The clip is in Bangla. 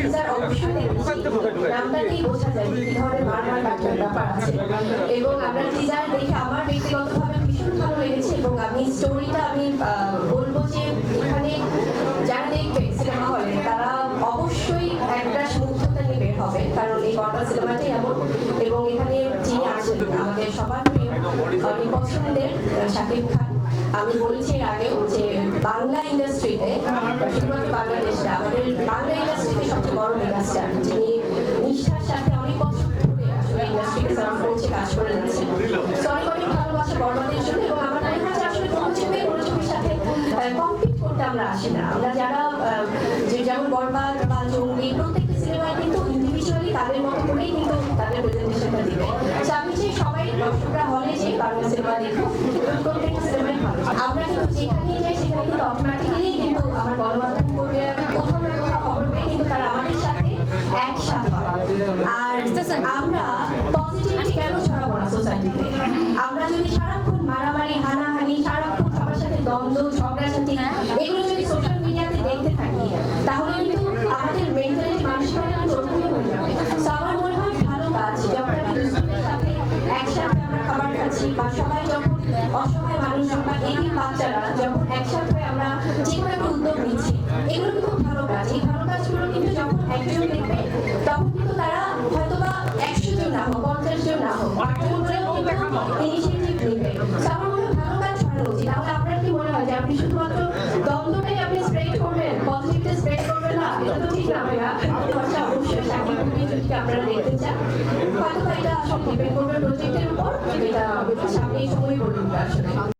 টিজার অবশ্যই দেখেছি, নামটাতেই বোঝা যায় কি ধরনের বারবার ডাক্তার ব্যাপার আছে। এবং আমরা টিজার দেখে আমার ব্যক্তিগতভাবে ভীষণ ভালো লেগেছে এবং আমি স্টোরিটা বলবো যে এখানে যারা দেখবে সিনেমা হলে তারা অবশ্যই একটা মুগ্ধতা নিয়ে বের হবে, কারণ এই গল্প সিনেমাটাই এমন। এবং এখানে যিনি আছেন আমাদের সবার প্রিয় পছন্দের শাকিব খান, আমি বলেছি এর আগেও যে বাংলা ইন্ডাস্ট্রিতে শুধুমাত্র বাংলাদেশে আমাদের বাংলা ইন্ডাস্ট্রিতে সবচেয়ে বড় মেগাস্টার, যিনি নিষ্ঠার সাথে অনেক বছর ধরে আসলে ইন্ডাস্ট্রিকে সার্ভ করছে, কাজ করে যাচ্ছে। তো অনেক অনেক ভালোবাসা বর্বাদের জন্য। এবং আমার মনে হয় যে আসলে কোনো ছবির সাথে কম্পিট করতে আমরা আসি না। আমরা যারা যেমন বরবাদ বা জঙ্গি প্রত্যেকটা সিনেমায় কিন্তু ইন্ডিভিজুয়ালি তাদের মতো করেই কিন্তু তাদের প্রেজেন্টেশনটা দিবে। আমি চাই সবাই দর্শকরা হলে যে বাংলা সিনেমা দেখুক, প্রত্যেকটা সিনেমাই ভালো। আমরা কিন্তু যেখানেই যাই সেখানে কিন্তু অটোমেটিক্যালি কিন্তু আমার গণমাধ্যম করবে কোথাও না কোথাও খবর পেয়ে কিন্তু তারা আমাদের সাথে একসাথে হয়। আর আমরা পজিটিভিটি কেন ছড়াবো না সোসাইটিতে? আমরা যদি সারাক্ষণ মারামারি হানাহানি, সারাক্ষণ সবার সাথে দ্বন্দ্ব ঝগড়াঝাটি এগুলো যদি সোশ্যাল মিডিয়াতে দেখতে থাকি, তাহলে কিন্তু আমাদের মেন্টালিটি মানসিকতা চোখে হয়ে যাবে। তো আমার মনে হয় ভালো কাজ যখন আমি দুজনের সাথে একসাথে আমরা খাবার খাচ্ছি, বা সবাই যখন অসহায় মানুষজন বা এতিম বাচ্চারা যখন একসাথে হয়ে আমরা যে কোনো একটা উদ্যোগ নিচ্ছি, এগুলো কিন্তু ভালো কাজ। এই ভালো কাজগুলো কিন্তু যখন একজন দেখবে তখন কিন্তু তারা হয়তোবা 100 জন না হোক, 50 জন না হোক, 8 জন করেও কিন্তু ইনিশিয়েটিভ নেবে। তো আমার মনে হয় ভালো কাজ ছড়ানো উচিত। তাহলে আপনার কি মনে হয় যে আপনি শুধুমাত্র দ্বন্দ্বটাই আপনি স্প্রেড করবেন, পজিটিভটা স্প্রেড করবেন না? এটা তো ঠিক না ভাইয়া। অবশ্যই শাকিব খানকে যদি আপনারা দেখতে চান, হয়তো এটা ডিপেন্ড করবে প্রজেক্টের উপর, এটা সামনে এই সময় বলুন আসলে।